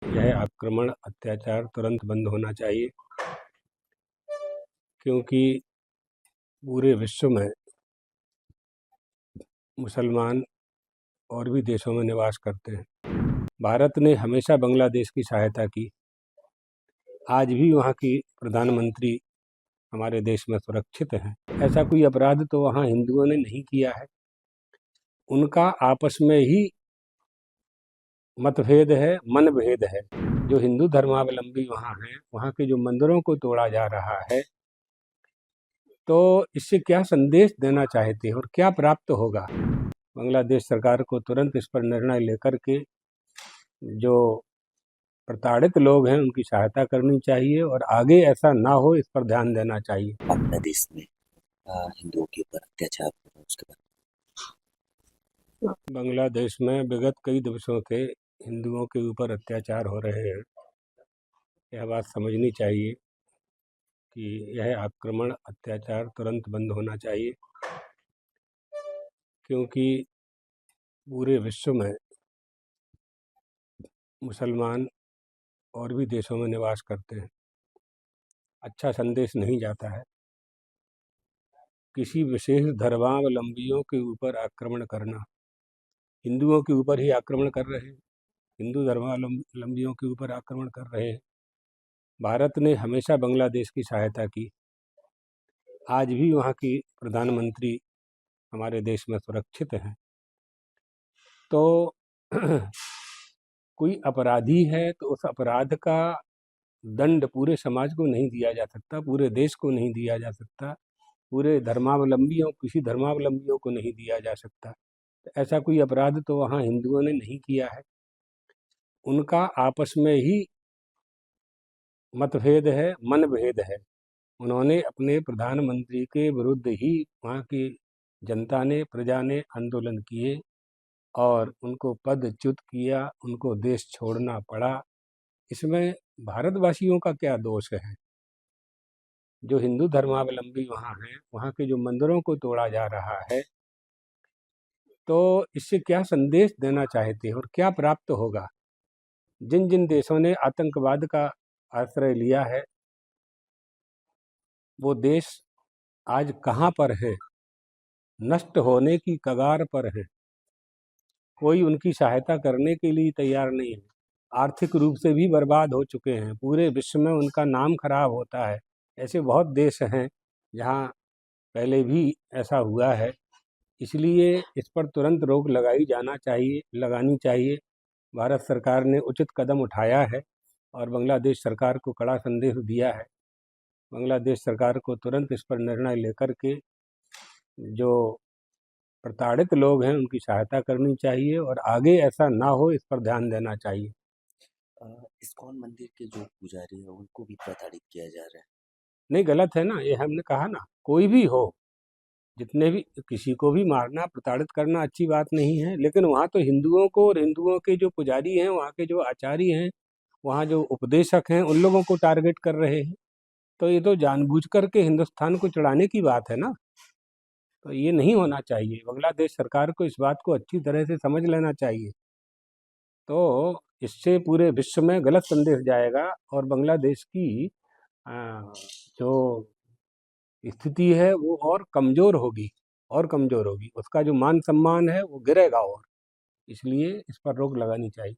यह आक्रमण अत्याचार तुरंत बंद होना चाहिए, क्योंकि पूरे विश्व में मुसलमान और भी देशों में निवास करते हैं। भारत ने हमेशा बांग्लादेश की सहायता की। आज भी वहाँ की प्रधानमंत्री हमारे देश में सुरक्षित हैं। ऐसा कोई अपराध तो वहाँ हिंदुओं ने नहीं किया है। उनका आपस में ही मतभेद है, मनभेद है। जो हिंदू धर्मावलंबी वहाँ हैं, वहाँ के जो मंदिरों को तोड़ा जा रहा है, तो इससे क्या संदेश देना चाहते हैं और क्या प्राप्त होगा? बांग्लादेश सरकार को तुरंत इस पर निर्णय लेकर के जो प्रताड़ित लोग हैं उनकी सहायता करनी चाहिए और आगे ऐसा ना हो इस पर ध्यान देना चाहिए। बांग्लादेश में हिंदुओं के ऊपर अत्याचार हो रहा है उसके बारे बांग्लादेश में विगत कई दिवसों से हिंदुओं के ऊपर अत्याचार हो रहे हैं। यह बात समझनी चाहिए कि यह आक्रमण अत्याचार तुरंत बंद होना चाहिए, क्योंकि पूरे विश्व में मुसलमान और भी देशों में निवास करते हैं। अच्छा संदेश नहीं जाता है। किसी विशेष धर्मावलंबियों के ऊपर आक्रमण करना, हिंदुओं के ऊपर ही आक्रमण कर रहे हैं, हिंदू धर्मावलंबियों के ऊपर आक्रमण कर रहे हैं। भारत ने हमेशा बांग्लादेश की सहायता की। आज भी वहाँ की प्रधानमंत्री हमारे देश में सुरक्षित हैं। तो कोई अपराधी है तो उस अपराध का दंड पूरे समाज को नहीं दिया जा सकता, पूरे देश को नहीं दिया जा सकता, पूरे धर्मावलंबियों किसी धर्मावलंबियों को नहीं दिया जा सकता। तो ऐसा कोई अपराध तो वहाँ हिंदुओं ने नहीं किया है। उनका आपस में ही मतभेद है, मनभेद है। उन्होंने अपने प्रधानमंत्री के विरुद्ध ही वहाँ की जनता ने, प्रजा ने आंदोलन किए और उनको पदच्युत किया, उनको देश छोड़ना पड़ा। इसमें भारतवासियों का क्या दोष है? जो हिंदू धर्मावलंबी वहाँ हैं, वहाँ के जो मंदिरों को तोड़ा जा रहा है, तो इससे क्या संदेश देना चाहते हैं और क्या प्राप्त होगा? जिन जिन देशों ने आतंकवाद का आश्रय लिया है, वो देश आज कहाँ पर है? नष्ट होने की कगार पर है। कोई उनकी सहायता करने के लिए तैयार नहीं है। आर्थिक रूप से भी बर्बाद हो चुके हैं। पूरे विश्व में उनका नाम खराब होता है। ऐसे बहुत देश हैं जहाँ पहले भी ऐसा हुआ है। इसलिए इस पर तुरंत रोक लगानी चाहिए। भारत सरकार ने उचित कदम उठाया है और बांग्लादेश सरकार को कड़ा संदेश दिया है। बांग्लादेश सरकार को तुरंत इस पर निर्णय लेकर के जो प्रताड़ित लोग हैं उनकी सहायता करनी चाहिए और आगे ऐसा ना हो इस पर ध्यान देना चाहिए। इस्कॉन मंदिर के जो पुजारी है उनको भी प्रताड़ित किया जा रहा है। नहीं, गलत है ना, ये हमने कहा ना, कोई भी हो, जितने भी, किसी को भी मारना, प्रताड़ित करना अच्छी बात नहीं है। लेकिन वहाँ तो हिंदुओं को और हिंदुओं के जो पुजारी हैं, वहाँ के जो आचार्य हैं, वहाँ जो उपदेशक हैं, उन लोगों को टारगेट कर रहे हैं। तो ये तो जानबूझ करके हिंदुस्तान को चिढ़ाने की बात है ना। तो ये नहीं होना चाहिए। बांग्लादेश सरकार को इस बात को अच्छी तरह से समझ लेना चाहिए। तो इससे पूरे विश्व में गलत संदेश जाएगा और बांग्लादेश की अ, जो स्थिति है वो और कमज़ोर होगी। उसका जो मान सम्मान है वो गिरेगा और इसलिए इस पर रोक लगानी चाहिए।